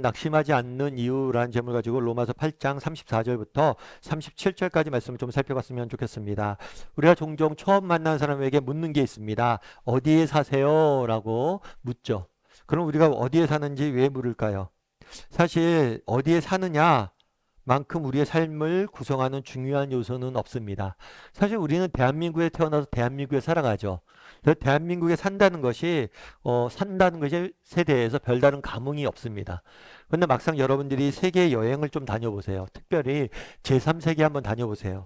여러분 낙심하지 않는 이유라는 제목을 가지고 로마서 8장 34절부터 37절까지 말씀을 좀 살펴봤으면 좋겠습니다. 우리가 종종 처음 만난 사람에게 묻는 게 있습니다. 어디에 사세요? 라고 묻죠. 그럼 우리가 어디에 사는지 왜 물을까요? 사실 어디에 사느냐 만큼 우리의 삶을 구성하는 중요한 요소는 없습니다. 사실 우리는 대한민국에 태어나서 대한민국에 살아가죠. 그래서 대한민국에 산다는 것에 대해서 별다른 감흥이 없습니다. 그런데 막상 여러분들이 세계 여행을 좀 다녀보세요. 특별히 제3세계 한번 다녀보세요.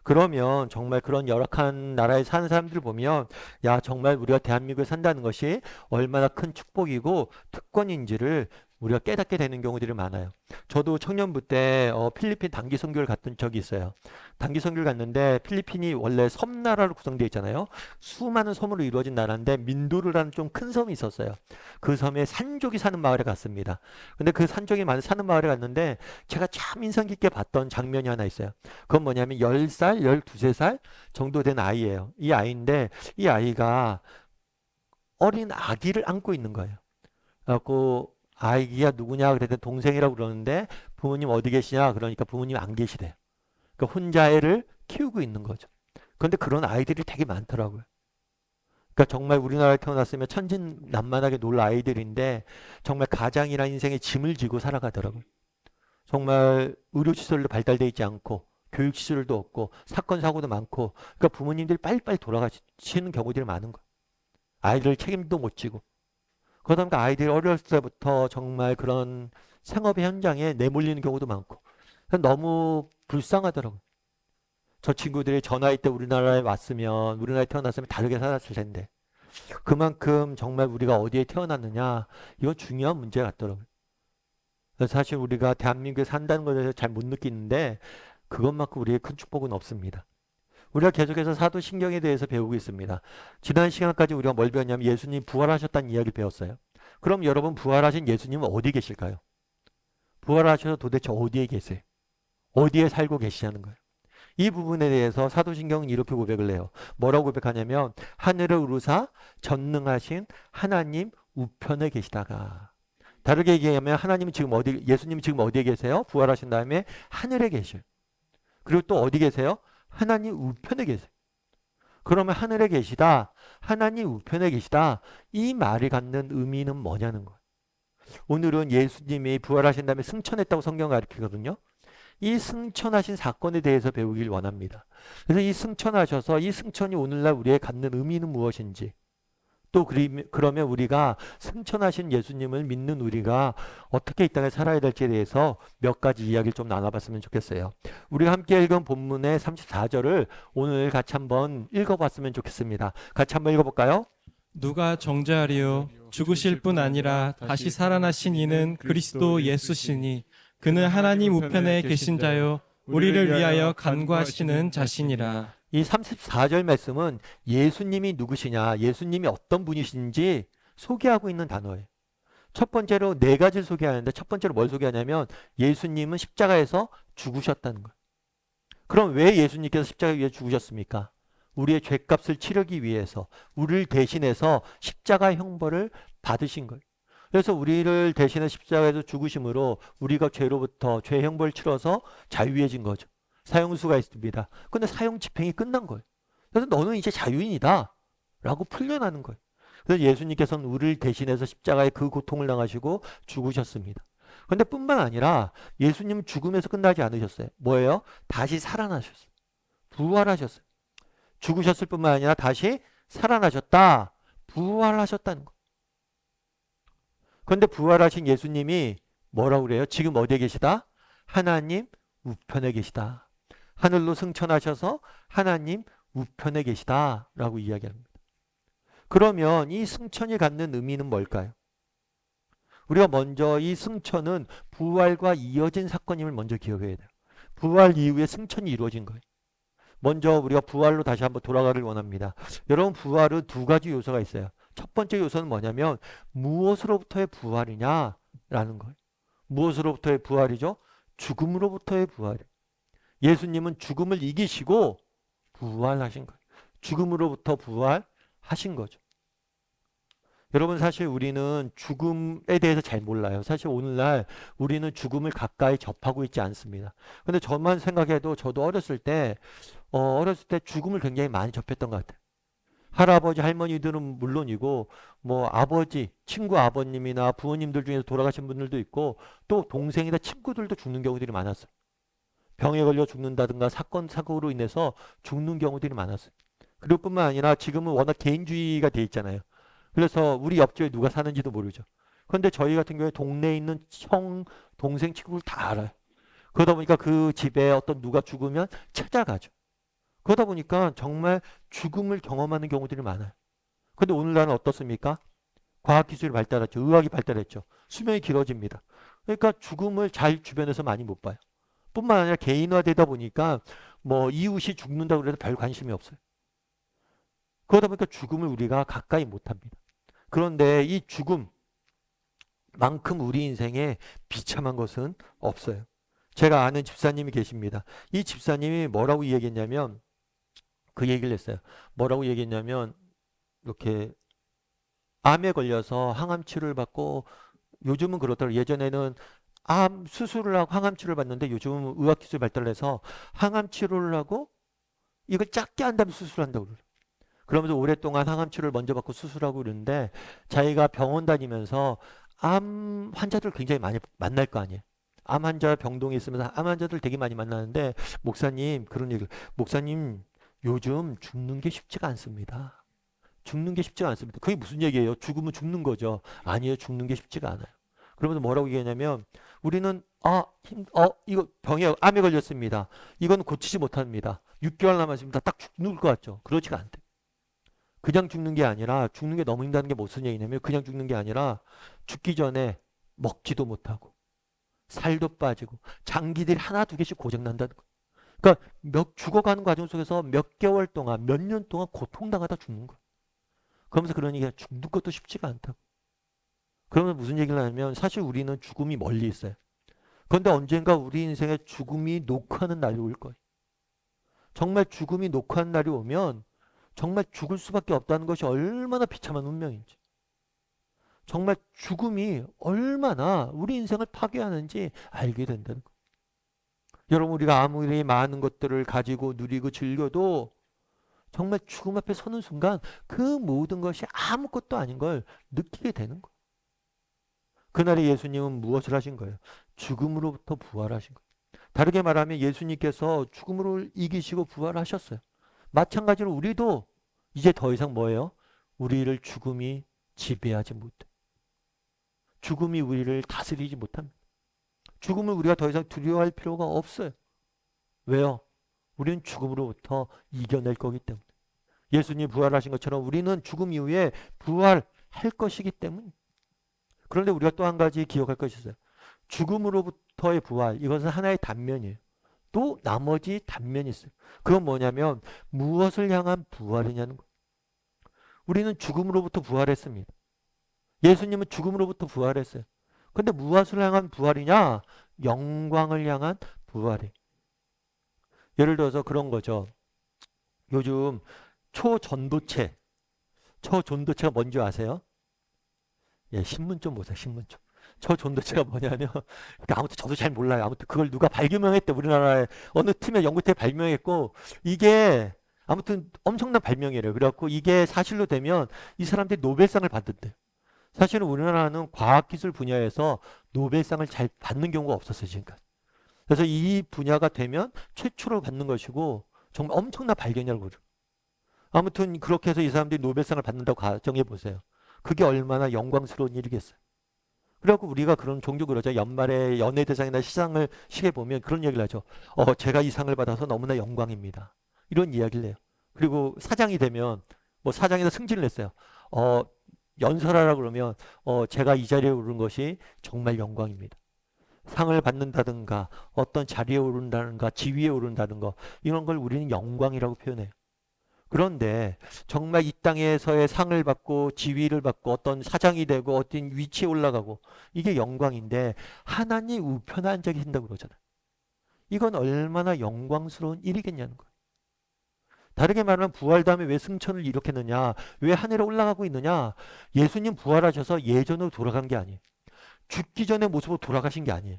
그러면 정말 그런 열악한 나라에 사는 사람들 보면 야 정말 우리가 대한민국에 산다는 것이 얼마나 큰 축복이고 특권인지를 우리가 깨닫게 되는 경우들이 많아요. 저도 청년부 때 필리핀 단기 선교를 갔던 적이 있어요. 단기 선교를 갔는데 필리핀이 원래 섬나라로 구성되어 있잖아요. 수많은 섬으로 이루어진 나라인데 민도르라는 좀 큰 섬이 있었어요. 그 섬에 산족이 사는 마을에 갔습니다. 근데 그 산족이 많이 사는 마을에 갔는데 제가 참 인상 깊게 봤던 장면이 하나 있어요. 그건 뭐냐면 10살, 12, 3살 정도 된 아이예요. 이 아이인데 이 아이가 어린 아기를 안고 있는 거예요. 그래갖고 아이가 누구냐 그랬더니 동생이라고 그러는데 부모님 어디 계시냐 그러니까 부모님 안 계시대요. 그러니까 혼자 애를 키우고 있는 거죠. 그런데 그런 아이들이 되게 많더라고요. 그러니까 정말 우리나라에 태어났으면 천진난만하게 놀 아이들인데 정말 가장이라는 인생의 짐을 지고 살아가더라고요. 정말 의료시설도 발달되어 있지 않고 교육시설도 없고 사건 사고도 많고 그러니까 부모님들이 빨리빨리 돌아가시는 경우들이 많은 거예요. 아이들 책임도 못 지고 그러다 보니까 아이들이 어렸을 때부터 정말 그런 생업의 현장에 내몰리는 경우도 많고 너무 불쌍하더라고요. 저 친구들이 저 나이 때 우리나라에 왔으면 우리나라에 태어났으면 다르게 살았을 텐데 그만큼 정말 우리가 어디에 태어났느냐 이건 중요한 문제 같더라고요. 그래서 사실 우리가 대한민국에 산다는 것에 대해서 잘 못 느끼는데 그것만큼 우리의 큰 축복은 없습니다. 우리가 계속해서 사도신경에 대해서 배우고 있습니다. 지난 시간까지 우리가 뭘 배웠냐면 예수님 부활하셨다는 이야기를 배웠어요. 그럼 여러분 부활하신 예수님은 어디 계실까요? 부활하셔서 도대체 어디에 계세요? 어디에 살고 계시냐는 거예요. 이 부분에 대해서 사도신경은 이렇게 고백을 해요. 뭐라고 고백하냐면 하늘을 우르사 전능하신 하나님 우편에 계시다가 다르게 얘기하면 예수님이 지금 어디에 계세요? 부활하신 다음에 하늘에 계셔요. 그리고 또 어디 계세요? 하나님 우편에 계세요. 그러면 하늘에 계시다, 하나님 우편에 계시다 이 말이 갖는 의미는 뭐냐는 거예요. 오늘은 예수님이 부활하신 다음에 승천했다고 성경 가르치거든요. 이 승천하신 사건에 대해서 배우길 원합니다. 그래서 이 승천하셔서 이 승천이 오늘날 우리에 갖는 의미는 무엇인지 또 그러면 우리가 승천하신 예수님을 믿는 우리가 어떻게 이 땅에 살아야 될지에 대해서 몇 가지 이야기를 좀 나눠봤으면 좋겠어요. 우리가 함께 읽은 본문의 34절을 오늘 같이 한번 읽어봤으면 좋겠습니다. 같이 한번 읽어볼까요? 누가 정죄하리요? 죽으실 뿐 아니라 다시 살아나신 이는 그리스도 예수시니 그는 하나님 우편에 계신 자요 우리를 위하여 간구하시는 자신이라. 이 34절 말씀은 예수님이 누구시냐, 예수님이 어떤 분이신지 소개하고 있는 단어예요. 첫 번째로 네 가지를 소개하는데 첫 번째로 뭘 소개하냐면 예수님은 십자가에서 죽으셨다는 거예요. 그럼 왜 예수님께서 십자가 위에 죽으셨습니까? 우리의 죄값을 치르기 위해서 우리를 대신해서 십자가 형벌을 받으신 거예요. 그래서 우리를 대신해 십자가에서 죽으심으로 우리가 죄로부터 죄 형벌을 치러서 자유해진 거죠. 사형수가 있습니다. 근데 사형 집행이 끝난 거예요. 그래서 너는 이제 자유인이다 라고 풀려나는 거예요. 그래서 예수님께서는 우리를 대신해서 십자가에 그 고통을 당하시고 죽으셨습니다. 그런데 뿐만 아니라 예수님은 죽음에서 끝나지 않으셨어요. 뭐예요? 다시 살아나셨어요. 부활하셨어요. 죽으셨을 뿐만 아니라 다시 살아나셨다. 부활하셨다는 거예요. 그런데 부활하신 예수님이 뭐라고 그래요? 지금 어디에 계시다? 하나님 우편에 계시다. 하늘로 승천하셔서 하나님 우편에 계시다 라고 이야기합니다. 그러면 이 승천이 갖는 의미는 뭘까요? 우리가 먼저 이 승천은 부활과 이어진 사건임을 먼저 기억해야 돼요. 부활 이후에 승천이 이루어진 거예요. 먼저 우리가 부활로 다시 한번 돌아가길 원합니다. 여러분 부활은 두 가지 요소가 있어요. 첫 번째 요소는 뭐냐면 무엇으로부터의 부활이냐라는 거예요. 무엇으로부터의 부활이죠? 죽음으로부터의 부활이에요. 예수님은 죽음을 이기시고 부활하신 거예요. 죽음으로부터 부활하신 거죠. 여러분 사실 우리는 죽음에 대해서 잘 몰라요. 사실 오늘날 우리는 죽음을 가까이 접하고 있지 않습니다. 근데 저만 생각해도 저도 어렸을 때 죽음을 굉장히 많이 접했던 것 같아요. 할아버지, 할머니들은 물론이고 뭐 아버지, 친구 아버님이나 부모님들 중에서 돌아가신 분들도 있고 또 동생이나 친구들도 죽는 경우들이 많았어요. 병에 걸려 죽는다든가 사건, 사고로 인해서 죽는 경우들이 많았어요. 그리고 뿐만 아니라 지금은 워낙 개인주의가 돼 있잖아요. 그래서 우리 옆집에 누가 사는지도 모르죠. 그런데 저희 같은 경우에 동네에 있는 형, 동생, 친구를 다 알아요. 그러다 보니까 그 집에 어떤 누가 죽으면 찾아가죠. 그러다 보니까 정말 죽음을 경험하는 경우들이 많아요. 근데 오늘날은 어떻습니까? 과학기술이 발달했죠. 의학이 발달했죠. 수명이 길어집니다. 그러니까 죽음을 잘 주변에서 많이 못 봐요. 뿐만 아니라 개인화되다 보니까 뭐 이웃이 죽는다고 해도 별 관심이 없어요. 그러다 보니까 죽음을 우리가 가까이 못 합니다. 그런데 이 죽음만큼 우리 인생에 비참한 것은 없어요. 제가 아는 집사님이 계십니다. 이 집사님이 뭐라고 얘기했냐면 그 얘기를 했어요. 뭐라고 얘기했냐면 이렇게 암에 걸려서 항암 치료를 받고 요즘은 그렇더라고요. 예전에는 암 수술을 하고 항암 치료를 받는데 요즘은 의학기술이 발달해서 항암 치료를 하고 이걸 작게 한 다음에 수술한다고 그래요. 그러면서 오랫동안 항암 치료를 먼저 받고 수술하고 그러는데 자기가 병원 다니면서 암 환자들 굉장히 많이 만날 거 아니에요. 암 환자 병동에 있으면서 암 환자들 되게 많이 만나는데 목사님 그런 얘기를 목사님 요즘 죽는 게 쉽지가 않습니다. 죽는 게 쉽지가 않습니다. 그게 무슨 얘기예요? 죽으면 죽는 거죠. 아니에요. 죽는 게 쉽지가 않아요. 그러면서 뭐라고 얘기하냐면 우리는 이거 병에 암에 걸렸습니다. 이건 고치지 못합니다. 6개월 남았습니다. 딱 죽는 것 같죠. 그렇지가 않대. 그냥 죽는 게 아니라 죽는 게 너무 힘든 게 무슨 얘기냐면 그냥 죽는 게 아니라 죽기 전에 먹지도 못하고 살도 빠지고 장기들이 하나 두 개씩 고장 난다는 거. 그러니까 죽어가는 과정 속에서 몇 개월 동안 몇 년 동안 고통당하다 죽는 거. 그러면서 그런 얘기가 죽는 것도 쉽지가 않다고. 그러면 무슨 얘기를 하냐면 사실 우리는 죽음이 멀리 있어요. 그런데 언젠가 우리 인생에 죽음이 녹화하는 날이 올 거예요. 정말 죽음이 녹화하는 날이 오면 정말 죽을 수밖에 없다는 것이 얼마나 비참한 운명인지. 정말 죽음이 얼마나 우리 인생을 파괴하는지 알게 된다는 거. 여러분 우리가 아무리 많은 것들을 가지고 누리고 즐겨도 정말 죽음 앞에 서는 순간 그 모든 것이 아무것도 아닌 걸 느끼게 되는 거예요. 그날에 예수님은 무엇을 하신 거예요? 죽음으로부터 부활하신 거예요. 다르게 말하면 예수님께서 죽음을 이기시고 부활하셨어요. 마찬가지로 우리도 이제 더 이상 뭐예요? 우리를 죽음이 지배하지 못해. 죽음이 우리를 다스리지 못합니다. 죽음을 우리가 더 이상 두려워할 필요가 없어요. 왜요? 우리는 죽음으로부터 이겨낼 거기 때문에. 예수님이 부활하신 것처럼 우리는 죽음 이후에 부활할 것이기 때문에. 그런데 우리가 또 한 가지 기억할 것이 있어요. 죽음으로부터의 부활, 이것은 하나의 단면이에요. 또 나머지 단면이 있어요. 그건 뭐냐면 무엇을 향한 부활이냐는 거예요. 우리는 죽음으로부터 부활했습니다. 예수님은 죽음으로부터 부활했어요. 근데 무엇을 향한 부활이냐? 영광을 향한 부활이에요. 예를 들어서 그런 거죠. 요즘 초전도체가 뭔지 아세요? 예, 신문 좀 보세요. 신문 좀. 초전도체가 뭐냐면 그러니까 아무튼 저도 잘 몰라요. 아무튼 그걸 누가 발명했대. 우리나라의 어느 팀의 연구팀에 발명했고 이게 아무튼 엄청난 발명이래요. 그래갖고 이게 사실로 되면 이 사람들이 노벨상을 받는대요. 사실은 우리나라는 과학기술 분야에서 노벨상을 잘 받는 경우가 없었어요. 지금까지. 그래서 이 분야가 되면 최초로 받는 것이고 정말 엄청난 발견이라고 그래요. 아무튼 그렇게 해서 이 사람들이 노벨상을 받는다고 가정해 보세요. 그게 얼마나 영광스러운 일이겠어요. 그래갖고 우리가 그런 종종 그러죠. 연말에 연예대상이나 시계 보면 그런 얘기를 하죠. 제가 이 상을 받아서 너무나 영광입니다. 이런 이야기를 해요. 그리고 사장이 되면 뭐 사장에서 승진을 했어요. 연설하라 그러면 제가 이 자리에 오른 것이 정말 영광입니다. 상을 받는다든가 어떤 자리에 오른다든가 지위에 오른다든가 이런 걸 우리는 영광이라고 표현해요. 그런데 정말 이 땅에서의 상을 받고 지위를 받고 어떤 사장이 되고 어떤 위치에 올라가고 이게 영광인데 하나님 우편에 앉아 계신다고 그러잖아요. 이건 얼마나 영광스러운 일이겠냐는 거예요. 다르게 말하면 부활 다음에 왜 승천을 일으켰느냐? 왜 하늘에 올라가고 있느냐? 예수님 부활하셔서 예전으로 돌아간 게 아니에요. 죽기 전의 모습으로 돌아가신 게 아니에요.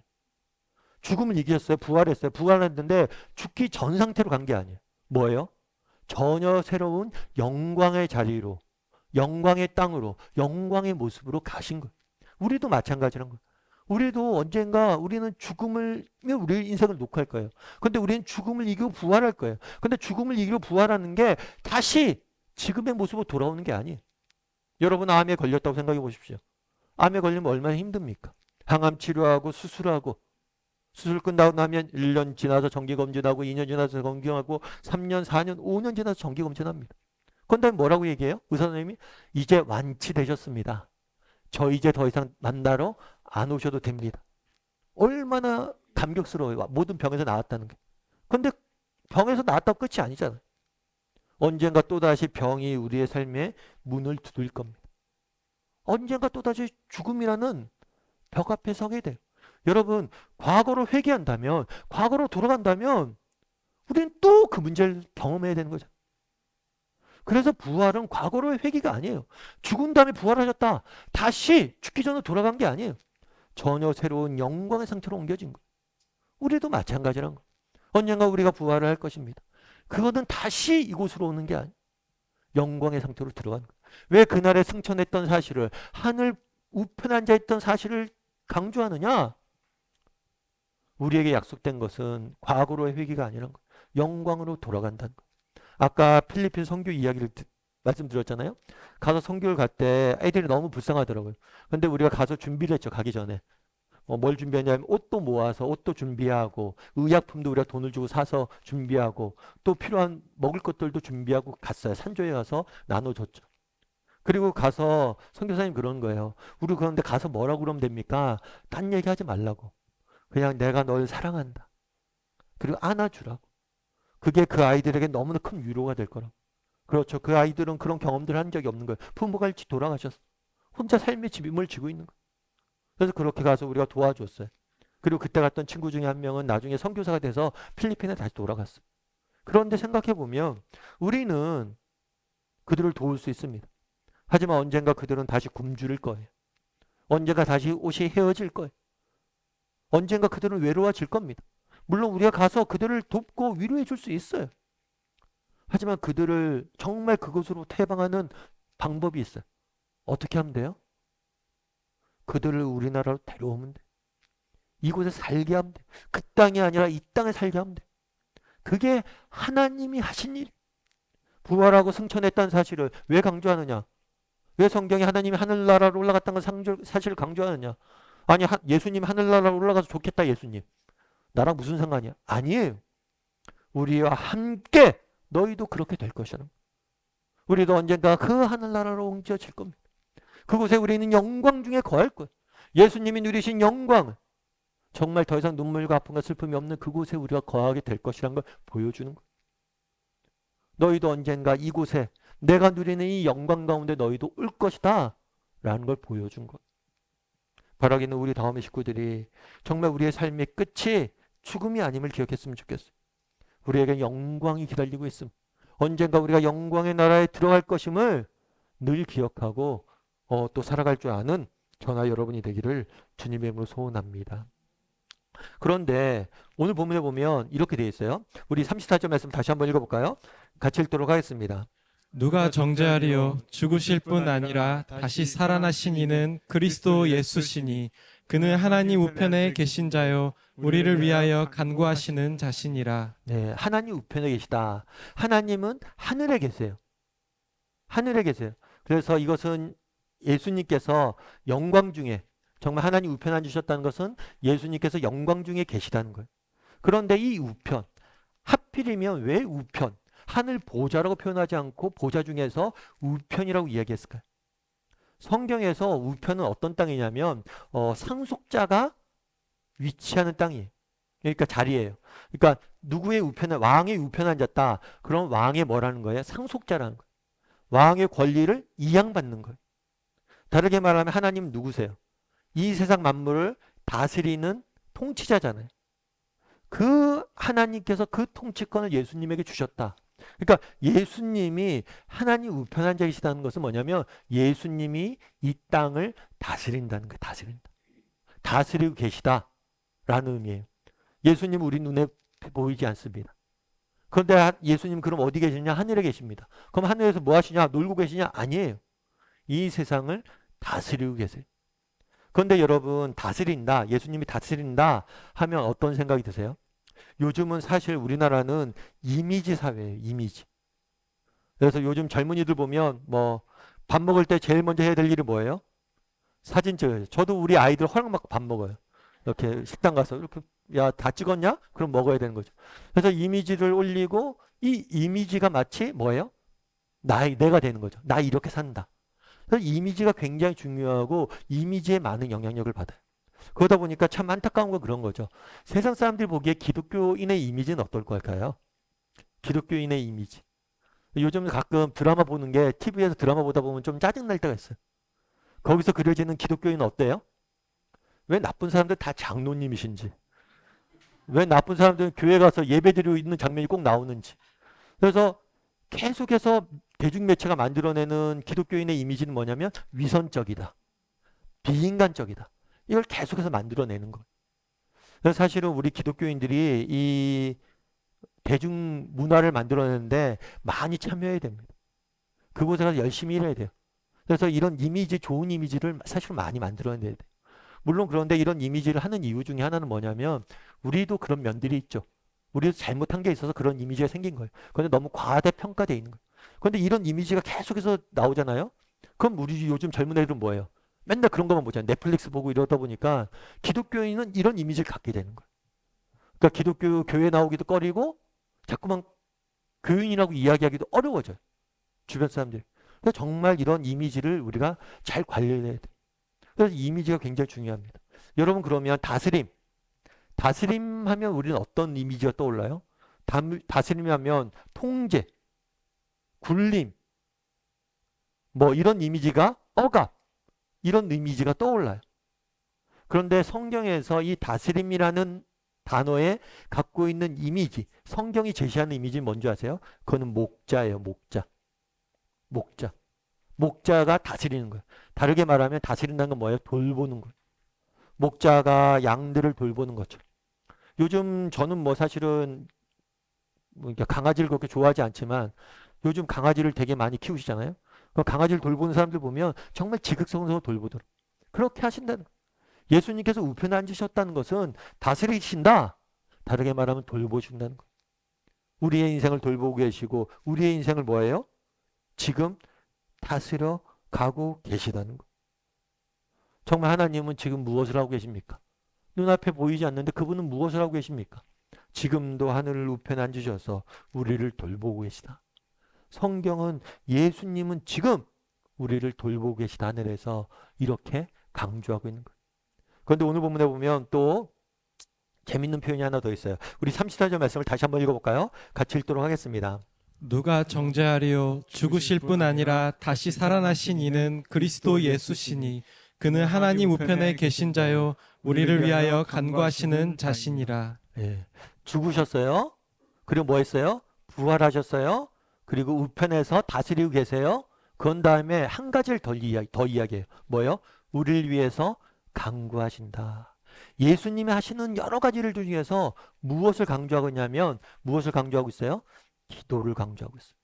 죽음을 이기셨어요. 부활했어요. 부활했는데 죽기 전 상태로 간 게 아니에요. 뭐예요? 전혀 새로운 영광의 자리로, 영광의 땅으로, 영광의 모습으로 가신 거예요. 우리도 마찬가지란 거예요. 우리도 언젠가 우리는 죽음을, 우리 인생을 놓고 할 거예요. 근데 우리는 죽음을 이기고 부활할 거예요. 근데 죽음을 이기고 부활하는 게 다시 지금의 모습으로 돌아오는 게 아니에요. 여러분 암에 걸렸다고 생각해 보십시오. 암에 걸리면 얼마나 힘듭니까? 항암 치료하고 수술하고, 수술 끝나고 나면 1년 지나서 정기검진하고 2년 지나서 정기검진하고 3년, 4년, 5년 지나서 정기검진합니다. 그런데 뭐라고 얘기해요? 의사 선생님이 이제 완치되셨습니다. 저 이제 더 이상 만나러 안 오셔도 됩니다. 얼마나 감격스러워요. 모든 병에서 나았다는 게. 그런데 병에서 나았다고 끝이 아니잖아요. 언젠가 또다시 병이 우리의 삶에 문을 두들 겁니다. 언젠가 또다시 죽음이라는 벽 앞에 서게 돼요. 여러분, 과거로 회귀한다면, 과거로 돌아간다면 우리는 또 그 문제를 경험해야 되는 거죠. 그래서 부활은 과거로의 회귀가 아니에요. 죽은 다음에 부활하셨다. 다시 죽기 전으로 돌아간 게 아니에요. 전혀 새로운 영광의 상태로 옮겨진 거예요. 우리도 마찬가지란 거예요. 언젠가 우리가 부활을 할 것입니다. 그거는 다시 이곳으로 오는 게 아니에요. 영광의 상태로 들어가는 거예요. 왜 그날에 승천했던 사실을, 하늘 우편에 앉아있던 사실을 강조하느냐? 우리에게 약속된 것은 과거로의 회귀가 아니라는 거예요. 영광으로 돌아간다는 거예요. 아까 필리핀 선교 이야기를 말씀드렸잖아요. 가서 선교를 갈 때 애들이 너무 불쌍하더라고요. 근데 우리가 가서 준비를 했죠. 가기 전에. 뭘 준비했냐면 옷도 모아서 옷도 준비하고, 의약품도 우리가 돈을 주고 사서 준비하고, 또 필요한 먹을 것들도 준비하고 갔어요. 산조에 가서 나눠줬죠. 그리고 가서 선교사님 그러는 거예요. 우리 그런데 가서 뭐라고 그러면 됩니까? 딴 얘기하지 말라고. 그냥 내가 널 사랑한다. 그리고 안아주라고. 그게 그 아이들에게 너무나 큰 위로가 될 거라고. 그렇죠. 그 아이들은 그런 경험들을 한 적이 없는 거예요. 부모가 일찍 돌아가셨어. 혼자 삶의 짐을 지고 있는 거예요. 그래서 그렇게 가서 우리가 도와줬어요. 그리고 그때 갔던 친구 중에 한 명은 나중에 선교사가 돼서 필리핀에 다시 돌아갔어요. 그런데 생각해 보면 우리는 그들을 도울 수 있습니다. 하지만 언젠가 그들은 다시 굶주릴 거예요. 언젠가 다시 옷이 헤어질 거예요. 언젠가 그들은 외로워질 겁니다. 물론 우리가 가서 그들을 돕고 위로해 줄 수 있어요. 하지만 그들을 정말 그곳으로 해방하는 방법이 있어요. 어떻게 하면 돼요? 그들을 우리나라로 데려오면 돼. 이곳에 살게 하면 돼. 그 땅이 아니라 이 땅에 살게 하면 돼. 그게 하나님이 하신 일. 부활하고 승천했다는 사실을 왜 강조하느냐? 왜 성경에 하나님이 하늘나라로 올라갔다는 사실을 강조하느냐? 아니, 예수님 하늘나라로 올라가서 좋겠다, 예수님. 나랑 무슨 상관이야? 아니에요. 우리와 함께 너희도 그렇게 될 것이라. 우리도 언젠가 그 하늘나라로 옮겨질 겁니다. 그곳에 우리는 영광 중에 거할 거예요. 예수님이 누리신 영광을 정말 더 이상 눈물과 아픔과 슬픔이 없는 그곳에 우리가 거하게 될 것이라는 걸 보여주는 거예요. 너희도 언젠가 이곳에 내가 누리는 이 영광 가운데 너희도 올 것이다 라는 걸 보여준 거예요. 바라기는 우리 다음의 식구들이 정말 우리의 삶의 끝이 죽음이 아님을 기억했으면 좋겠어요. 우리에게 영광이 기다리고 있음. 언젠가 우리가 영광의 나라에 들어갈 것임을 늘 기억하고 또 살아갈 줄 아는 저나 여러분이 되기를 주님의 이름으로 소원합니다. 그런데 오늘 본문에 보면 이렇게 되어 있어요. 우리 34절 말씀 다시 한번 읽어볼까요? 같이 읽도록 하겠습니다. 누가 정죄하리요? 죽으실 뿐 아니라 다시 살아나신 이는 그리스도 예수시니 그는 하나님 우편에 계신 자요 우리를 위하여 간구하시는 자신이라. 네, 하나님 우편에 계시다. 하나님은 하늘에 계세요. 하늘에 계세요. 그래서 이것은 예수님께서 영광 중에 정말 하나님 우편에 앉으셨다는 것은 예수님께서 영광 중에 계시다는 거예요. 그런데 이 우편, 하필이면 왜 우편? 하늘 보좌라고 표현하지 않고 보좌 중에서 우편이라고 이야기했을까요? 성경에서 우편은 어떤 땅이냐면 상속자가 위치하는 땅이에요. 그러니까 자리예요. 그러니까 누구의 우편에 왕의 우편에 앉았다. 그럼 왕의 뭐라는 거예요? 상속자라는 거예요. 왕의 권리를 이양받는 거예요. 다르게 말하면 하나님 누구세요? 이 세상 만물을 다스리는 통치자잖아요. 그 하나님께서 그 통치권을 예수님에게 주셨다. 그러니까 예수님이 하나님 우편한 자이시다는 것은 뭐냐면 예수님이 이 땅을 다스린다는 거예요. 다스린다. 다스리고 계시다라는 의미예요. 예수님 우리 눈에 보이지 않습니다. 그런데 예수님 그럼 어디 계시냐? 하늘에 계십니다. 그럼 하늘에서 뭐 하시냐? 놀고 계시냐? 아니에요. 이 세상을 다스리고 계세요. 그런데 여러분 다스린다, 예수님이 다스린다 하면 어떤 생각이 드세요? 요즘은 사실 우리나라는 이미지 사회예요. 이미지. 그래서 요즘 젊은이들 보면 뭐 밥 먹을 때 제일 먼저 해야 될 일이 뭐예요? 사진 찍어요. 저도 우리 아이들 허락받고 밥 먹어요. 이렇게 식당 가서 이렇게 야, 다 찍었냐? 그럼 먹어야 되는 거죠. 그래서 이미지를 올리고 이 이미지가 마치 뭐예요? 내가 되는 거죠. 나 이렇게 산다. 그래서 이미지가 굉장히 중요하고 이미지에 많은 영향력을 받아요. 그러다 보니까 참 안타까운 건 그런 거죠. 세상 사람들이 보기에 기독교인의 이미지는 어떨 걸까요? 기독교인의 이미지. 요즘 가끔 드라마 보는 게 TV에서 드라마 보다 보면 좀 짜증날 때가 있어요. 거기서 그려지는 기독교인은 어때요? 왜 나쁜 사람들 다 장로님이신지. 왜 나쁜 사람들은 교회 가서 예배드리고 있는 장면이 꼭 나오는지. 그래서 계속해서 대중매체가 만들어내는 기독교인의 이미지는 뭐냐면 위선적이다. 비인간적이다. 이걸 계속해서 만들어내는 거예요. 그래서 사실은 우리 기독교인들이 이 대중문화를 만들어내는데 많이 참여해야 됩니다. 그곳에 가서 열심히 일해야 돼요. 그래서 이런 이미지, 좋은 이미지를 사실 많이 만들어내야 돼요. 물론 그런데 이런 이미지를 하는 이유 중에 하나는 뭐냐면 우리도 그런 면들이 있죠. 우리도 잘못한 게 있어서 그런 이미지가 생긴 거예요. 그런데 너무 과대평가되어 있는 거예요. 그런데 이런 이미지가 계속해서 나오잖아요. 그럼 우리 요즘 젊은 애들은 뭐예요? 맨날 그런 것만 보잖아요. 넷플릭스 보고 이러다 보니까 기독교인은 이런 이미지를 갖게 되는 거예요. 그러니까 기독교 교회 나오기도 꺼리고 자꾸만 교인이라고 이야기하기도 어려워져요. 주변 사람들이. 그래서 정말 이런 이미지를 우리가 잘 관리해야 돼요. 그래서 이미지가 굉장히 중요합니다. 여러분 그러면 다스림. 다스림 하면 우리는 어떤 이미지가 떠올라요? 다스림 하면 통제, 굴림, 뭐 이런 이미지가 억압, 이런 이미지가 떠올라요. 그런데 성경에서 이 다스림이라는 단어에 갖고 있는 이미지, 성경이 제시하는 이미지는 뭔지 아세요? 그거는 목자예요. 목자. 목자. 목자가 다스리는 거예요. 다르게 말하면 다스린다는 건 뭐예요? 돌보는 거예요. 목자가 양들을 돌보는 거죠. 요즘 저는 뭐 사실은 뭐 강아지를 그렇게 좋아하지 않지만 요즘 강아지를 되게 많이 키우시잖아요. 강아지를 돌보는 사람들 보면 정말 지극성성으로 돌보도록 그렇게 하신다는 거예요. 예수님께서 우편에 앉으셨다는 것은 다스리신다. 다르게 말하면 돌보신다는 거예요. 우리의 인생을 돌보고 계시고 우리의 인생을 뭐예요? 지금 다스려 가고 계시다는 거예요. 정말 하나님은 지금 무엇을 하고 계십니까? 눈앞에 보이지 않는데 그분은 무엇을 하고 계십니까? 지금도 하늘을 우편에 앉으셔서 우리를 돌보고 계시다. 성경은 예수님은 지금 우리를 돌보고 계시다 하늘에서 이렇게 강조하고 있는 거예요. 그런데 오늘 본문에 보면 또 재밌는 표현이 하나 더 있어요. 우리 34절 말씀을 다시 한번 읽어볼까요? 같이 읽도록 하겠습니다. 누가 정죄하리요 죽으실 뿐 아니라 다시 살아나신 이는 그리스도 예수시니 그는 하나님 우편에 계신 자요 우리를 위하여 간구하시는 자신이라. 예, 죽으셨어요. 그리고 뭐 했어요? 부활하셨어요. 그리고 우편에서 다스리고 계세요. 그런 다음에 한 가지를 더 이야기해요. 뭐예요? 우리를 위해서 간구하신다. 예수님이 하시는 여러 가지를 중에서 무엇을 강조하고 있냐면 무엇을 강조하고 있어요? 기도를 강조하고 있어요.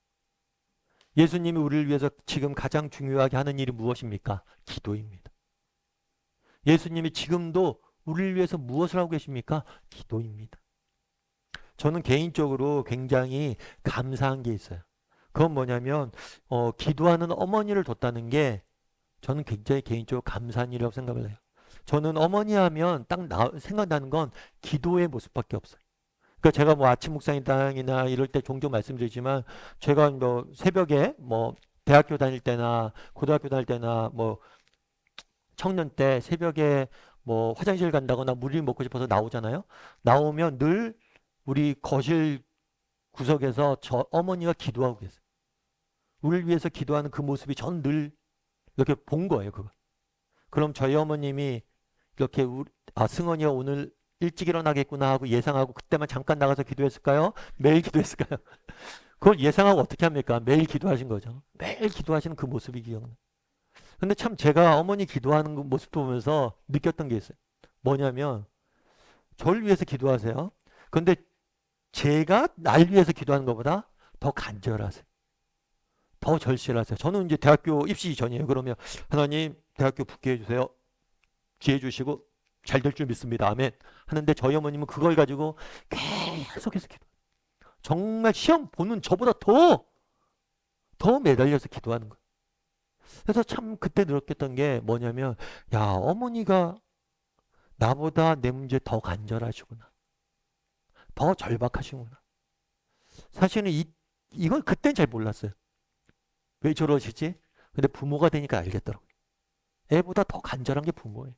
예수님이 우리를 위해서 지금 가장 중요하게 하는 일이 무엇입니까? 기도입니다. 예수님이 지금도 우리를 위해서 무엇을 하고 계십니까? 기도입니다. 저는 개인적으로 굉장히 감사한 게 있어요. 그건 뭐냐면 기도하는 어머니를 뒀다는 게 저는 굉장히 개인적으로 감사한 일이라고 생각을 해요. 저는 어머니 하면 딱 생각나는 건 기도의 모습밖에 없어요. 그러니까 제가 뭐 아침 묵상이나 이럴 때 종종 말씀드리지만 제가 뭐 새벽에 뭐 대학교 다닐 때나 고등학교 다닐 때나 뭐 청년 때 새벽에 뭐 화장실 간다거나 물이 먹고 싶어서 나오잖아요. 나오면 늘 우리 거실 구석에서 저 어머니가 기도하고 계세요. 우리를 위해서 기도하는 그 모습이 전 늘 이렇게 본 거예요. 그거. 그럼 저희 어머님이 이렇게 승원이가 오늘 일찍 일어나겠구나 하고 예상하고 그때만 잠깐 나가서 기도했을까요? 매일 기도했을까요? 그걸 예상하고 어떻게 합니까? 매일 기도하신 거죠. 매일 기도하시는 그 모습이 기억나. 근데 참 제가 어머니 기도하는 그 모습도 보면서 느꼈던 게 있어요. 뭐냐면 저를 위해서 기도하세요. 근데 제가 날 위해서 기도하는 것보다 더 간절하세요. 더 절실하세요. 저는 이제 대학교 입시 전이에요. 그러면 하나님 대학교 붙게 해주세요. 지혜 주시고 잘 될 줄 믿습니다. 아멘. 하는데 저희 어머님은 그걸 가지고 계속해서 기도. 정말 시험 보는 저보다 더 매달려서 기도하는 거예요. 그래서 참 그때 느꼈던 게 뭐냐면 야 어머니가 나보다 내 문제 더 간절하시구나. 더 절박하시구나. 사실은 이걸 그땐 잘 몰랐어요. 왜 저러시지? 근데 부모가 되니까 알겠더라고요. 애보다 더 간절한 게 부모예요.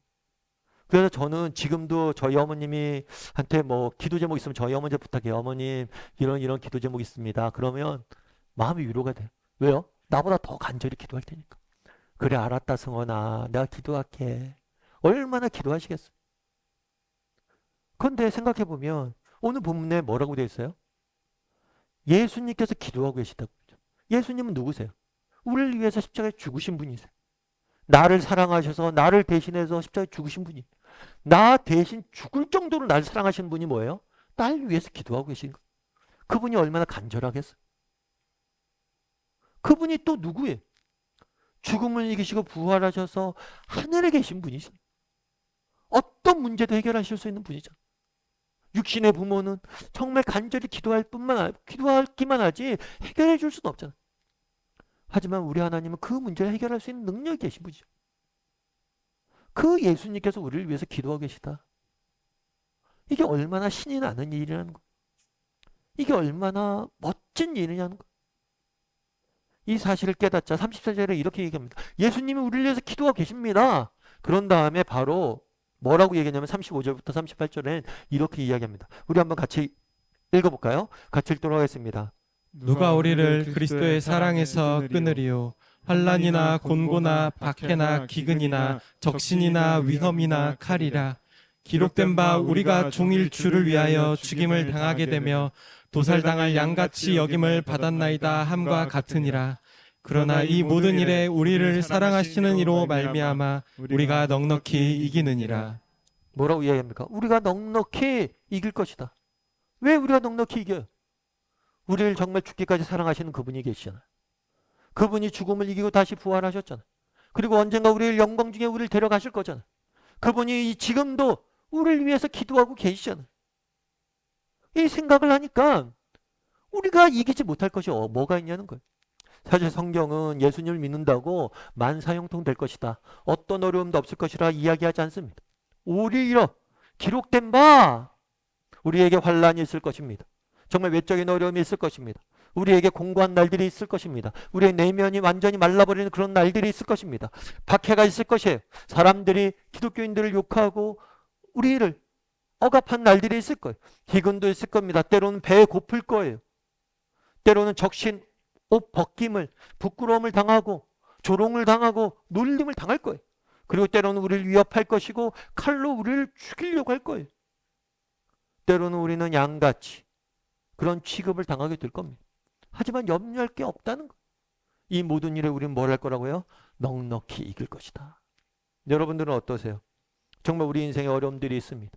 그래서 저는 지금도 저희 어머님이 한테 뭐 기도 제목 있으면 저희 어머니한테 부탁해요. 어머님 이런 기도 제목 있습니다. 그러면 마음이 위로가 돼요. 왜요? 나보다 더 간절히 기도할 테니까. 그래 알았다 승원아 내가 기도할게. 얼마나 기도하시겠어요. 그런데 생각해보면 오늘 본문에 뭐라고 되어 있어요? 예수님께서 기도하고 계시다고 그러죠. 예수님은 누구세요? 우리를 위해서 십자가에 죽으신 분이세요. 나를 사랑하셔서 나를 대신해서 십자가에 죽으신 분이. 나 대신 죽을 정도로 나를 사랑하시는 분이 뭐예요? 날 위해서 기도하고 계신 거. 그분이 얼마나 간절하겠어요. 그분이 또 누구예요? 죽음을 이기시고 부활하셔서 하늘에 계신 분이죠. 어떤 문제도 해결하실 수 있는 분이죠. 육신의 부모는 정말 간절히 기도하기만 하지 해결해 줄 수는 없잖아요. 하지만 우리 하나님은 그 문제를 해결할 수 있는 능력이 계신 분이죠. 그 예수님께서 우리를 위해서 기도하고 계시다. 이게 얼마나 신이 나는 일이라는 거예요. 이게 얼마나 멋진 일이냐는 거예요. 이 사실을 깨닫자 34절에 이렇게 얘기합니다. 예수님이 우리를 위해서 기도하고 계십니다. 그런 다음에 바로 뭐라고 얘기하냐면 35절부터 38절엔 이렇게 이야기합니다. 우리 한번 같이 읽어볼까요? 같이 읽도록 하겠습니다. 누가 우리를 그리스도의 사랑에서 끊으리요? 환난이나 곤고나 박해나 기근이나 적신이나 위험이나 칼이라. 기록된 바 우리가 종일 주를 위하여 죽임을 당하게 되며 도살당할 양같이 여김을 받았나이다 함과 같으니라. 그러나 이 모든 일에 우리를 사랑하시는 이로 말미암아 우리가 넉넉히 이기느니라. 뭐라고 이야기합니까? 우리가 넉넉히 이길 것이다. 왜 우리가 넉넉히 이겨요? 우리를 정말 죽기까지 사랑하시는 그분이 계시잖아요. 그분이 죽음을 이기고 다시 부활하셨잖아요. 그리고 언젠가 우리를 영광 중에 우리를 데려가실 거잖아요. 그분이 지금도 우리를 위해서 기도하고 계시잖아요. 이 생각을 하니까 우리가 이기지 못할 것이 뭐가 있냐는 거예요. 사실 성경은 예수님을 믿는다고 만사형통 될 것이다. 어떤 어려움도 없을 것이라 이야기하지 않습니다. 오히려 기록된 바 우리에게 환난이 있을 것입니다. 정말 외적인 어려움이 있을 것입니다. 우리에게 공고한 날들이 있을 것입니다. 우리의 내면이 완전히 말라버리는 그런 날들이 있을 것입니다. 박해가 있을 것이에요. 사람들이 기독교인들을 욕하고 우리를 억압한 날들이 있을 거예요. 기근도 있을 겁니다. 때로는 배 고플 거예요. 때로는 적신, 옷 벗김을, 부끄러움을 당하고 조롱을 당하고 놀림을 당할 거예요. 그리고 때로는 우리를 위협할 것이고 칼로 우리를 죽이려고 할 거예요. 때로는 우리는 양같이 그런 취급을 당하게 될 겁니다. 하지만 염려할 게 없다는 거. 이 모든 일에 우리는 뭘 할 거라고요? 넉넉히 이길 것이다. 여러분들은 어떠세요? 정말 우리 인생에 어려움들이 있습니다.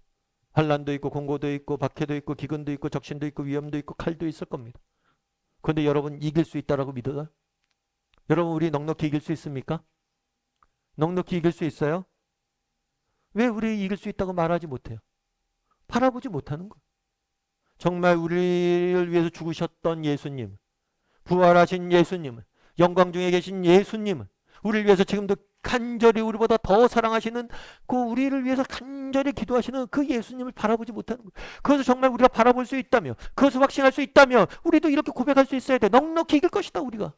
환난도 있고 공고도 있고 박해도 있고 기근도 있고 적신도 있고 위험도 있고 칼도 있을 겁니다. 그런데 여러분 이길 수 있다라고 믿어요? 여러분 우리 넉넉히 이길 수 있습니까? 넉넉히 이길 수 있어요? 왜 우리 이길 수 있다고 말하지 못해요? 바라보지 못하는 거예요. 정말 우리를 위해서 죽으셨던 예수님, 부활하신 예수님은, 영광 중에 계신 예수님은 우리를 위해서 지금도 간절히 우리보다 더 사랑하시는 그 우리를 위해서 간절히 기도하시는 그 예수님을 바라보지 못하는 거예요. 그것을 정말 우리가 바라볼 수 있다며, 그것을 확신할 수 있다며 우리도 이렇게 고백할 수 있어야 돼. 넉넉히 이길 것이다 우리가.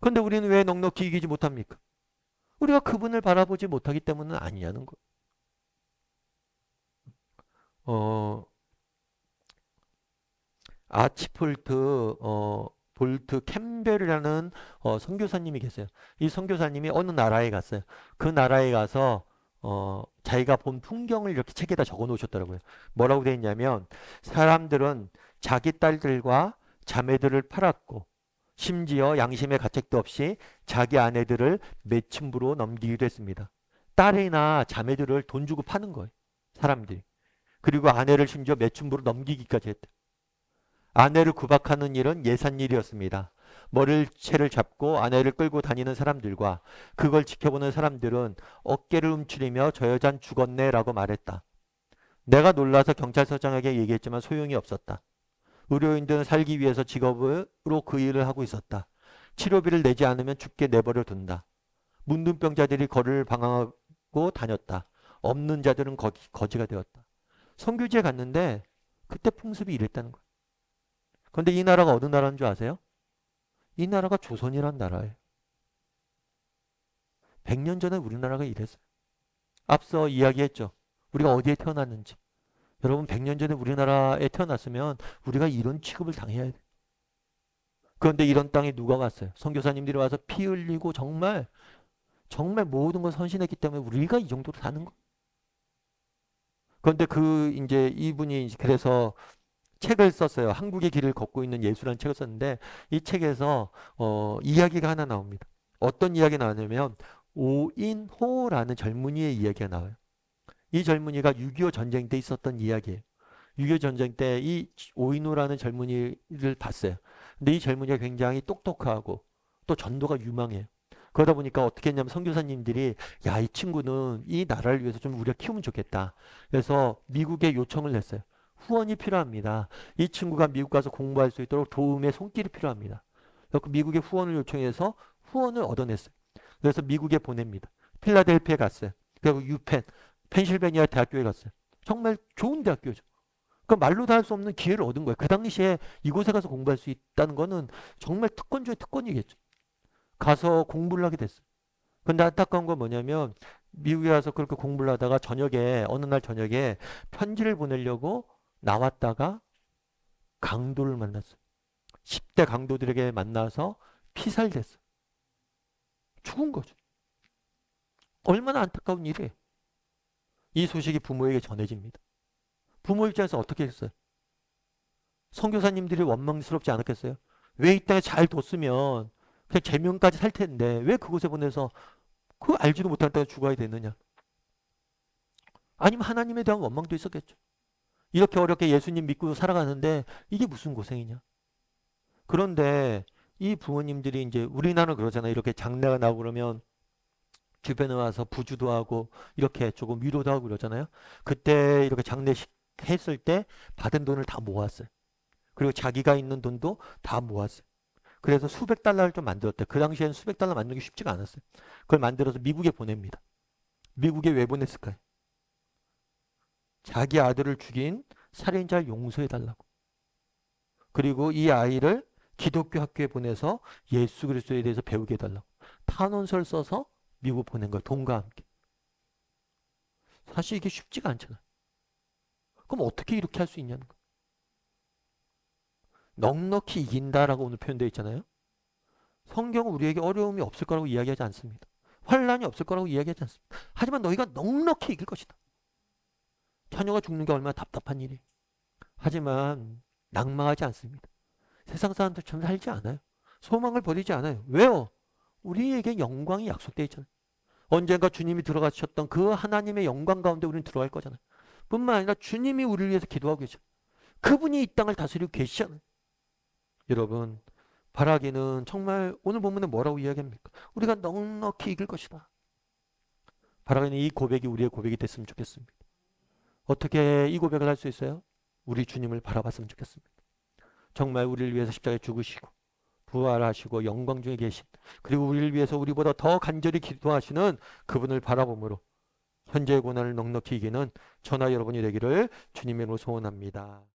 그런데 우리는 왜 넉넉히 이기지 못합니까? 우리가 그분을 바라보지 못하기 때문은 아니냐는 거예요. 아치폴트 볼트 캠벨이라는 선교사님이 계세요. 이 선교사님이 어느 나라에 갔어요. 그 나라에 가서 자기가 본 풍경을 이렇게 책에다 적어 놓으셨더라고요. 뭐라고 되어 있냐면 사람들은 자기 딸들과 자매들을 팔았고 심지어 양심의 가책도 없이 자기 아내들을 매춘부로 넘기기도 했습니다. 딸이나 자매들을 돈 주고 파는 거예요. 사람들이. 그리고 아내를 심지어 매춘부로 넘기기까지 했대요. 아내를 구박하는 일은 예산 일이었습니다. 머리채를 잡고 아내를 끌고 다니는 사람들과 그걸 지켜보는 사람들은 어깨를 움츠리며 저 여잔 죽었네 라고 말했다. 내가 놀라서 경찰서장에게 얘기했지만 소용이 없었다. 의료인들은 살기 위해서 직업으로 그 일을 하고 있었다. 치료비를 내지 않으면 죽게 내버려 둔다. 문둥병자들이 거리를 방황하고 다녔다. 없는 자들은 거지가 되었다. 선교지에 갔는데 그때 풍습이 이랬다는 거예요. 그런데 이 나라가 어느 나라인 줄 아세요? 이 나라가 조선이란 나라예요. 100년 전에 우리나라가 이랬어요. 앞서 이야기했죠. 우리가 어디에 태어났는지. 여러분 100년 전에 우리나라에 태어났으면 우리가 이런 취급을 당해야 돼요. 그런데 이런 땅에 누가 왔어요? 선교사님들이 와서 피 흘리고 정말 모든 걸 헌신했기 때문에 우리가 이 정도로 사는 거예요. 그런데 이제 이분이 그래서 책을 썼어요. 한국의 길을 걷고 있는 예수라는 책을 썼는데 이 책에서 이야기가 하나 나옵니다. 어떤 이야기가 나오냐면 오인호라는 젊은이의 이야기가 나와요. 이 젊은이가 6.25 전쟁 때 있었던 이야기예요. 6.25 전쟁 때 이 오인호라는 젊은이를 봤어요. 근데 이 젊은이가 굉장히 똑똑하고 또 전도가 유망해요. 그러다 보니까 어떻게 했냐면 선교사님들이 야, 이 친구는 이 나라를 위해서 좀 우리가 키우면 좋겠다. 그래서 미국에 요청을 했어요. 후원이 필요합니다. 이 친구가 미국 가서 공부할 수 있도록 도움의 손길이 필요합니다. 그래서 미국에 후원을 요청해서 후원을 얻어냈어요. 그래서 미국에 보냅니다. 필라델피아에 갔어요. 그리고 유펜, 펜실베니아 대학교에 갔어요. 정말 좋은 대학교죠. 그 말로 다 할 수 없는 기회를 얻은 거예요. 그 당시에 이곳에 가서 공부할 수 있다는 거는 정말 특권 중에 특권이겠죠. 가서 공부를 하게 됐어요. 근데 안타까운 건 뭐냐면 미국에 가서 그렇게 공부를 하다가 어느 날 저녁에 편지를 보내려고 나왔다가 강도를 만났어요. 10대 강도들에게 만나서 피살됐어요. 죽은 거죠. 얼마나 안타까운 일이에요. 이 소식이 부모에게 전해집니다. 부모 입장에서 어떻게 했어요? 선교사님들이 원망스럽지 않았겠어요? 왜 이 땅에 잘 뒀으면 그냥 제명까지 살 텐데 왜 그곳에 보내서 그 알지도 못한 땅에 죽어야 되느냐? 아니면 하나님에 대한 원망도 있었겠죠. 이렇게 어렵게 예수님 믿고 살아가는데 이게 무슨 고생이냐? 그런데 이 부모님들이 이제 우리나라는 그러잖아요. 이렇게 장례가 나고 그러면 주변에 와서 부주도 하고 이렇게 조금 위로도 하고 그러잖아요. 그때 이렇게 장례식 했을 때 받은 돈을 다 모았어요. 그리고 자기가 있는 돈도 다 모았어요. 그래서 수백 달러를 좀 만들었대요. 그 당시에는 수백 달러 만들기 쉽지가 않았어요. 그걸 만들어서 미국에 보냅니다. 미국에 왜 보냈을까요? 자기 아들을 죽인 살인자를 용서해달라고. 그리고 이 아이를 기독교 학교에 보내서 예수 그리스도에 대해서 배우게 해달라고. 탄원서를 써서 미국 보낸 거예요. 돈과 함께. 사실 이게 쉽지가 않잖아요. 그럼 어떻게 이렇게 할 수 있냐는 거예요. 넉넉히 이긴다라고 오늘 표현되어 있잖아요. 성경은 우리에게 어려움이 없을 거라고 이야기하지 않습니다. 환란이 없을 거라고 이야기하지 않습니다. 하지만 너희가 넉넉히 이길 것이다. 자녀가 죽는 게 얼마나 답답한 일이에요. 하지만 낭망하지 않습니다. 세상 사람들처럼 살지 않아요. 소망을 버리지 않아요. 왜요? 우리에게 영광이 약속되어 있잖아요. 언젠가 주님이 들어가셨던 그 하나님의 영광 가운데 우리는 들어갈 거잖아요. 뿐만 아니라 주님이 우리를 위해서 기도하고 계셔. 그분이 이 땅을 다스리고 계시잖아요. 여러분, 바라기는 정말 오늘 본문에 뭐라고 이야기합니까? 우리가 넉넉히 이길 것이다. 바라기는 이 고백이 우리의 고백이 됐으면 좋겠습니다. 어떻게 이 고백을 할 수 있어요? 우리 주님을 바라봤으면 좋겠습니다. 정말 우리를 위해서 십자가에 죽으시고 부활하시고 영광 중에 계신, 그리고 우리를 위해서 우리보다 더 간절히 기도하시는 그분을 바라봄으로 현재의 고난을 넉넉히 이기는 저나 여러분이 되기를 주님으로 소원합니다.